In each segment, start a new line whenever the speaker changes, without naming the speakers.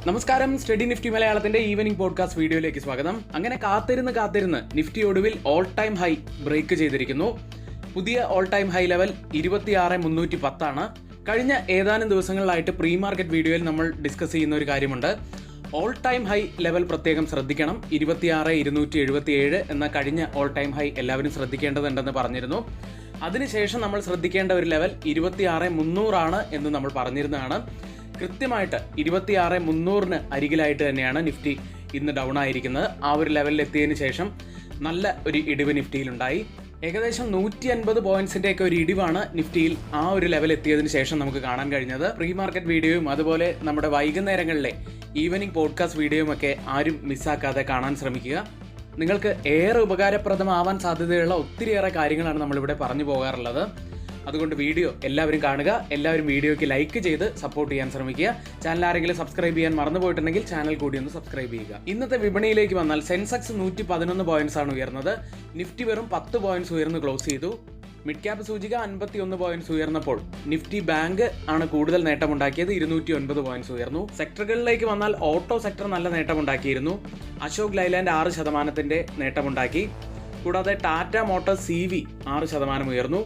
നമസ്കാരം, study Nifty മലയാളത്തിന്റെ evening podcast വീഡിയോയിലേക്ക് സ്വാഗതം. അങ്ങനെ കാത്തിരുന്ന് നിഫ്റ്റി ഒടുവിൽ ഓൾ ടൈം ഹൈ ബ്രേക്ക് ചെയ്തിരിക്കുന്നു. പുതിയ ഓൾ ടൈം ഹൈ ലെവൽ 26,310 ആണ്. കഴിഞ്ഞ ഏതാനും ദിവസങ്ങളിലായിട്ട് പ്രീ മാർക്കറ്റ് വീഡിയോയിൽ നമ്മൾ ഡിസ്കസ് ചെയ്യുന്ന ഒരു കാര്യമുണ്ട്. ഓൾ ടൈം ഹൈ ലെവൽ പ്രത്യേകം ശ്രദ്ധിക്കണം. 26,277 എന്ന കഴിഞ്ഞ ഓൾ ടൈം ഹൈ എല്ലാവരും ശ്രദ്ധിക്കേണ്ടതുണ്ടെന്ന് പറഞ്ഞിരുന്നു. അതിനുശേഷം നമ്മൾ ശ്രദ്ധിക്കേണ്ട ഒരു ലെവൽ 26,300 ആണ് എന്ന് നമ്മൾ പറഞ്ഞിരുന്നതാണ്. കൃത്യമായിട്ട് 26,300 അരികിലായിട്ട് തന്നെയാണ് നിഫ്റ്റി ഇന്ന് ഡൗൺ ആയിരിക്കുന്നത്. ആ ഒരു ലെവലിൽ എത്തിയതിന് ശേഷം നല്ല ഒരു ഇടിവ് നിഫ്റ്റിയിലുണ്ടായി. ഏകദേശം 150 പോയിന്റ്സിന്റെ ഒക്കെ ഒരു ഇടിവാണ് നിഫ്റ്റിയിൽ ആ ഒരു ലെവൽ എത്തിയതിനു ശേഷം നമുക്ക് കാണാൻ കഴിഞ്ഞത്. പ്രീ മാർക്കറ്റ് വീഡിയോയും അതുപോലെ നമ്മുടെ വൈകുന്നേരങ്ങളിലെ ഈവനിംഗ് പോഡ്കാസ്റ്റ് വീഡിയോയും ഒക്കെ ആരും മിസ്സാക്കാതെ കാണാൻ ശ്രമിക്കുക. നിങ്ങൾക്ക് ഏറെ ഉപകാരപ്രദമാവാൻ സാധ്യതയുള്ള ഒത്തിരിയേറെ കാര്യങ്ങളാണ് നമ്മളിവിടെ പറഞ്ഞു പോകാറുള്ളത്. അതുകൊണ്ട് വീഡിയോ എല്ലാവരും കാണുക. എല്ലാവരും വീഡിയോയ്ക്ക് ലൈക്ക് ചെയ്ത് സപ്പോർട്ട് ചെയ്യാൻ ശ്രമിക്കുക. ചാനൽ ആരെങ്കിലും സബ്സ്ക്രൈബ് ചെയ്യാൻ മറന്നുപോയിട്ടുണ്ടെങ്കിൽ ചാനൽ കൂടി ഒന്ന് സബ്സ്ക്രൈബ് ചെയ്യുക. ഇന്നത്തെ വിപണിയിലേക്ക് വന്നാൽ സെൻസെക്സ് 111 പോയിന്റ്സ് ആണ് ഉയർന്നത്. നിഫ്റ്റി വെറും 10 പോയിന്റ്സ് ഉയർന്ന് ക്ലോസ് ചെയ്തു. മിഡ് ക്യാപ് സൂചിക 51 പോയിന്റ്സ് ഉയർന്നപ്പോൾ നിഫ്റ്റി ബാങ്ക് ആണ് കൂടുതൽ നേട്ടമുണ്ടാക്കിയത്. 209 പോയിന്റ്സ് ഉയർന്നു. സെക്ടറുകളിലേക്ക് വന്നാൽ ഓട്ടോ സെക്ടർ നല്ല നേട്ടമുണ്ടാക്കിയിരുന്നു. അശോക് ലൈലാൻഡ് 6% നേട്ടമുണ്ടാക്കി. കൂടാതെ ടാറ്റ മോട്ടോഴ്സ് CV 6% ഉയർന്നു.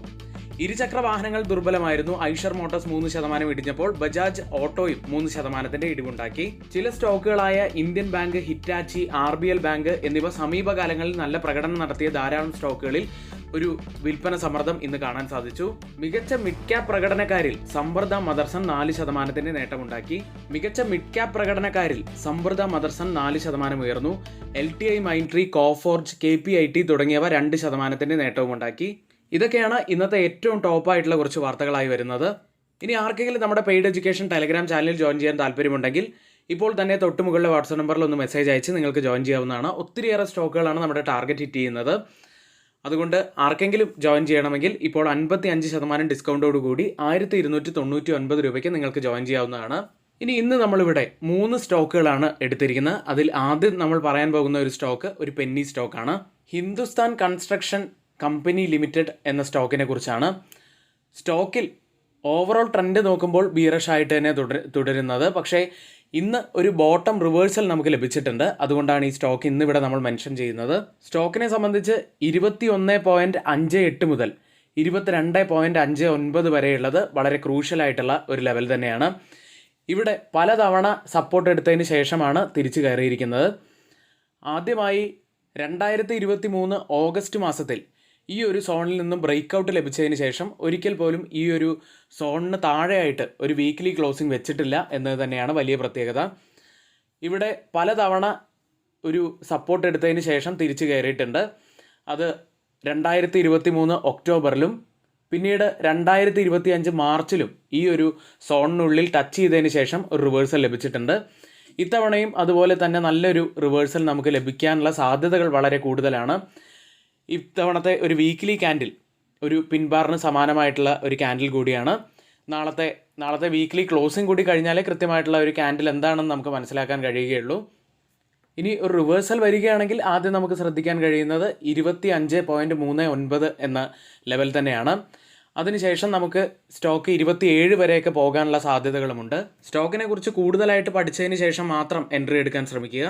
ഇരുചക്ര വാഹനങ്ങൾ ദുർബലമായിരുന്നു. ഐഷർ മോട്ടോഴ്സ് 3% ഇടിഞ്ഞപ്പോൾ ബജാജ് ഓട്ടോയും 3% ഇടിവുണ്ടാക്കി. ചില സ്റ്റോക്കുകളായ Indian Bank, Hitachi, RBL Bank എന്നിവ സമീപകാലങ്ങളിൽ നല്ല പ്രകടനം നടത്തിയ ധാരാളം സ്റ്റോക്കുകളിൽ ഒരു വിൽപ്പന സമ്മർദ്ദം ഇന്ന് കാണാൻ സാധിച്ചു. മികച്ച മിഡ് ക്യാപ് പ്രകടനക്കാരിൽ സമ്പർദ മദർസൺ 4% നേട്ടമുണ്ടാക്കി. മികച്ച മിഡ് ക്യാപ് പ്രകടനക്കാരിൽ സമ്പർദ മദർസൺ 4% ഉയർന്നു. LTI മൈൻട്രി, കോഫോർജ്, KPIT തുടങ്ങിയവ 2% നേട്ടവും ഉണ്ടാക്കി. ഇതൊക്കെയാണ് ഇന്നത്തെ ഏറ്റവും ടോപ്പായിട്ടുള്ള കുറച്ച് വാർത്തകളായി വരുന്നത്. ഇനി ആർക്കെങ്കിലും നമ്മുടെ പെയ്ഡ് എഡ്യൂക്കേഷൻ ടെലഗ്രാം ചാനലിൽ ജോയിൻ ചെയ്യാൻ താല്പര്യമുണ്ടെങ്കിൽ ഇപ്പോൾ തന്നെ തൊട്ടുമുകളിലെ വാട്സ്ആപ്പ് നമ്പറിൽ ഒന്ന് മെസ്സേജ് അയച്ച് നിങ്ങൾക്ക് ജോയിൻ ചെയ്യാവുന്നതാണ്. ഒത്തിരിയേറെ സ്റ്റോക്കുകളാണ് നമ്മുടെ ടാർഗറ്റ് ഹിറ്റ് ചെയ്യുന്നത്. അതുകൊണ്ട് ആർക്കെങ്കിലും ജോയിൻ ചെയ്യണമെങ്കിൽ ഇപ്പോൾ 55% ഡിസ്കൗണ്ടോടുകൂടി 1,299 രൂപയ്ക്ക് നിങ്ങൾക്ക് ജോയിൻ ചെയ്യാവുന്നതാണ്. ഇന്ന് നമ്മളിവിടെ 3 സ്റ്റോക്കുകളാണ് എടുത്തിരിക്കുന്നത്. അതിൽ ആദ്യം നമ്മൾ പറയാൻ പോകുന്ന ഒരു സ്റ്റോക്ക് ഒരു പെന്നി സ്റ്റോക്കാണ്. ഹിന്ദുസ്ഥാൻ കൺസ്ട്രക്ഷൻ കമ്പനി ലിമിറ്റഡ് എന്ന സ്റ്റോക്കിനെ കുറിച്ചാണ്. സ്റ്റോക്കിൽ ഓവറോൾ ട്രെൻഡ് നോക്കുമ്പോൾ ബീറഷ് ആയിട്ട് തന്നെ തുടരുന്നത്. പക്ഷേ ഇന്ന് ഒരു ബോട്ടം റിവേഴ്സൽ നമുക്ക് ലഭിച്ചിട്ടുണ്ട്. അതുകൊണ്ടാണ് ഈ സ്റ്റോക്ക് ഇന്നിവിടെ നമ്മൾ മെൻഷൻ ചെയ്യുന്നത്. സ്റ്റോക്കിനെ സംബന്ധിച്ച് 21.58 മുതൽ 22.59 വരെയുള്ളത് വളരെ ക്രൂഷ്യലായിട്ടുള്ള ഒരു ലെവൽ തന്നെയാണ്. ഇവിടെ പലതവണ സപ്പോർട്ട് എടുത്തതിന് ശേഷമാണ് തിരിച്ചു കയറിയിരിക്കുന്നത്. ആദ്യമായി 2023 ഓഗസ്റ്റ് മാസത്തിൽ ഈ ഒരു സോണിൽ നിന്നും ബ്രേക്ക് ഔട്ട് ലഭിച്ചതിന് ശേഷം ഒരിക്കൽ പോലും ഈ ഒരു സോണിന് താഴെയായിട്ട് ഒരു വീക്ക്ലി ക്ലോസിംഗ് വെച്ചിട്ടില്ല എന്നത് തന്നെയാണ് വലിയ പ്രത്യേകത. ഇവിടെ പലതവണ ഒരു സപ്പോർട്ട് എടുത്തതിന് ശേഷം തിരിച്ചു കയറിയിട്ടുണ്ട്. അത് 2023 ഒക്ടോബറിലും പിന്നീട് 2025 മാർച്ചിലും ഈ ഒരു സോണിനുള്ളിൽ ടച്ച് ചെയ്തതിന് ശേഷം ഒരു റിവേഴ്സൽ ലഭിച്ചിട്ടുണ്ട്. ഇത്തവണയും അതുപോലെ തന്നെ നല്ലൊരു റിവേഴ്സൽ നമുക്ക് ലഭിക്കാനുള്ള സാധ്യതകൾ വളരെ കൂടുതലാണ്. ഇത്തവണത്തെ ഒരു വീക്ക്ലി ക്യാൻഡിൽ ഒരു പിൻബാറിന് സമാനമായിട്ടുള്ള ഒരു ക്യാൻഡിൽ കൂടിയാണ്. നാളത്തെ വീക്ക്ലി ക്ലോസിംഗ് കൂടി കഴിഞ്ഞാലേ കൃത്യമായിട്ടുള്ള ഒരു ക്യാൻഡിൽ എന്താണെന്ന് നമുക്ക് മനസ്സിലാക്കാൻ കഴിയുകയുള്ളൂ. ഇനി ഒരു റിവേഴ്സൽ വരികയാണെങ്കിൽ ആദ്യം നമുക്ക് ശ്രദ്ധിക്കാൻ കഴിയുന്നത് 25.39 എന്ന ലെവൽ തന്നെയാണ്. അതിനുശേഷം നമുക്ക് സ്റ്റോക്ക് 27 വരെയൊക്കെ പോകാനുള്ള സാധ്യതകളുമുണ്ട്. സ്റ്റോക്കിനെ കുറിച്ച് കൂടുതലായിട്ട് പഠിച്ചതിന് ശേഷം മാത്രം എൻട്രി എടുക്കാൻ ശ്രമിക്കുക.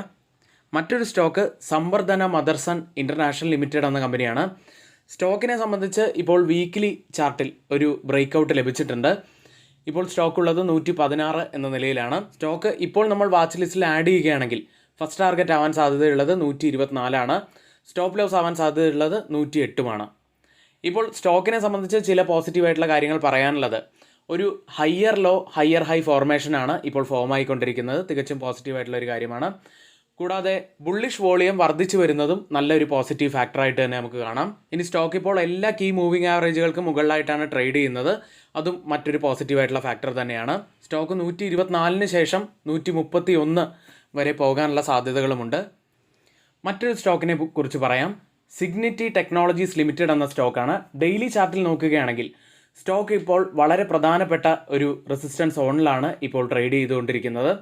മറ്റൊരു സ്റ്റോക്ക് സമ്പർദന മദർസൺ ഇൻ്റർനാഷണൽ ലിമിറ്റഡ് എന്ന കമ്പനിയാണ്. സ്റ്റോക്കിനെ സംബന്ധിച്ച് ഇപ്പോൾ വീക്ക്ലി ചാർട്ടിൽ ഒരു ബ്രേക്ക് ഔട്ട് ലഭിച്ചിട്ടുണ്ട്. ഇപ്പോൾ സ്റ്റോക്ക് ഉള്ളത് 116 എന്ന നിലയിലാണ്. സ്റ്റോക്ക് ഇപ്പോൾ നമ്മൾ വാച്ച് ലിസ്റ്റിൽ ആഡ് ചെയ്യുകയാണെങ്കിൽ ഫസ്റ്റ് ടാർഗറ്റ് ആവാൻ സാധ്യതയുള്ളത് 124 സ്റ്റോപ്പ് ലോസ് ആവാൻ സാധ്യതയുള്ളത് 108 ഇപ്പോൾ സ്റ്റോക്കിനെ സംബന്ധിച്ച് ചില പോസിറ്റീവായിട്ടുള്ള കാര്യങ്ങൾ പറയാനുള്ളത്, ഒരു ഹയർ ലോ ഹയർ ഹൈ ഫോർമേഷനാണ് ഇപ്പോൾ ഫോം ആയിക്കൊണ്ടിരിക്കുന്നത്. തികച്ചും പോസിറ്റീവായിട്ടുള്ള ഒരു കാര്യമാണ്. കൂടാതെ ബുള്ളിഷ് വോളിയം വർദ്ധിച്ചു വരുന്നതും നല്ലൊരു പോസിറ്റീവ് ഫാക്ടറായിട്ട് തന്നെ നമുക്ക് കാണാം. ഇനി സ്റ്റോക്ക് ഇപ്പോൾ എല്ലാ കീ മൂവിംഗ് ആവറേജുകൾക്കും മുകളിലായിട്ടാണ് ട്രേഡ് ചെയ്യുന്നത്. അതും മറ്റൊരു പോസിറ്റീവായിട്ടുള്ള ഫാക്ടർ തന്നെയാണ്. സ്റ്റോക്ക് 124 ശേഷം 131 വരെ പോകാനുള്ള സാധ്യതകളുമുണ്ട്. മറ്റൊരു സ്റ്റോക്കിനെ കുറിച്ച് പറയാം. സിഗ്നിറ്റി ടെക്നോളജീസ് ലിമിറ്റഡ് എന്ന സ്റ്റോക്കാണ്. ഡെയിലി ചാർട്ടിൽ നോക്കുകയാണെങ്കിൽ സ്റ്റോക്ക് ഇപ്പോൾ വളരെ പ്രധാനപ്പെട്ട ഒരു റെസിസ്റ്റൻസ് സോണിലാണ് ഇപ്പോൾ ട്രേഡ് ചെയ്തുകൊണ്ടിരിക്കുന്നത്.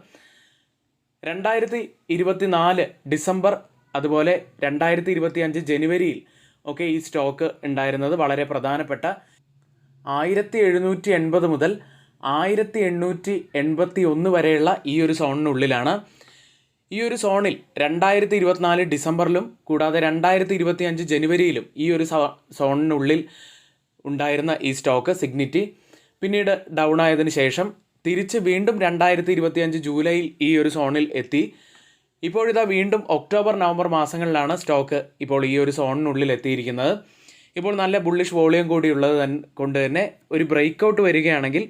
2024 ഡിസംബർ അതുപോലെ 2025 ജനുവരിയിൽ ഒക്കെ ഈ സ്റ്റോക്ക് ഉണ്ടായിരുന്നത് വളരെ പ്രധാനപ്പെട്ട 1780 മുതൽ 1881 വരെയുള്ള ഈ ഒരു സോണിനുള്ളിലാണ്. ഈ ഒരു സോണിൽ 2024 ഡിസംബറിലും കൂടാതെ 2025 ജനുവരിയിലും ഈ ഒരു സോണിനുള്ളിൽ ഉണ്ടായിരുന്ന ഈ സ്റ്റോക്ക് സിഗ്നിറ്റി പിന്നീട് ഡൗൺ ആയതിനു ശേഷം തിരിച്ച് വീണ്ടും 2025 ജൂലൈയിൽ ഈ ഒരു സോണിൽ എത്തി. ഇപ്പോഴിതാ വീണ്ടും ഒക്ടോബർ നവംബർ മാസങ്ങളിലാണ് സ്റ്റോക്ക് ഇപ്പോൾ ഈ ഒരു സോണിനുള്ളിൽ എത്തിയിരിക്കുന്നത്. ഇപ്പോൾ നല്ല ബുള്ളിഷ് വോളിയം കൂടിയുള്ളത് കൊണ്ട് തന്നെ ഒരു ബ്രേക്ക് ഔട്ട് വരികയാണെങ്കിൽ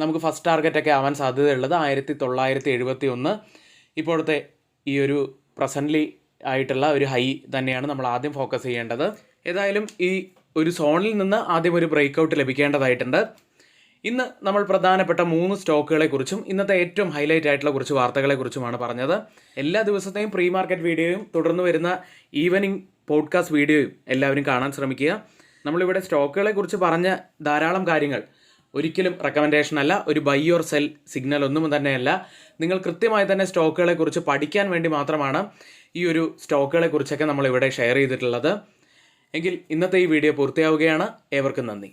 നമുക്ക് ഫസ്റ്റ് ടാർഗറ്റൊക്കെ ആവാൻ സാധ്യതയുള്ളത് 1971. ഇപ്പോഴത്തെ ഈ ഒരു പ്രസൻ്റ്ലി ആയിട്ടുള്ള ഒരു ഹൈ തന്നെയാണ് നമ്മൾ ആദ്യം ഫോക്കസ് ചെയ്യേണ്ടത്. ഏതായാലും ഈ ഒരു സോണിൽ നിന്ന് ആദ്യം ഒരു ബ്രേക്ക് ഔട്ട് ലഭിക്കേണ്ടതായിട്ടുണ്ട്. ഇന്ന് നമ്മൾ പ്രധാനപ്പെട്ട 3 സ്റ്റോക്കുകളെക്കുറിച്ചും ഇന്നത്തെ ഏറ്റവും ഹൈലൈറ്റ് ആയിട്ടുള്ള കുറച്ച് വാർത്തകളെക്കുറിച്ചുമാണ് പറഞ്ഞത്. എല്ലാ ദിവസത്തെയും പ്രീ മാർക്കറ്റ് വീഡിയോയും തുടർന്ന് വരുന്ന ഈവനിങ് പോഡ്കാസ്റ്റ് വീഡിയോയും എല്ലാവരും കാണാൻ ശ്രമിക്കുക. നമ്മളിവിടെ സ്റ്റോക്കുകളെക്കുറിച്ച് പറഞ്ഞ ധാരാളം കാര്യങ്ങൾ ഒരിക്കലും റെക്കമെൻഡേഷൻ അല്ല, ഒരു ബൈ ഓർ സെൽ സിഗ്നൽ ഒന്നും തന്നെയല്ല. നിങ്ങൾ കൃത്യമായി തന്നെ സ്റ്റോക്കുകളെക്കുറിച്ച് പഠിക്കാൻ വേണ്ടി മാത്രമാണ് ഈ ഒരു സ്റ്റോക്കുകളെക്കുറിച്ചൊക്കെ നമ്മളിവിടെ ഷെയർ ചെയ്തിട്ടുള്ളത്. എങ്കിൽ ഇന്നത്തെ ഈ വീഡിയോ പൂർത്തിയാവുകയാണ്. ഏവർക്കും നന്ദി.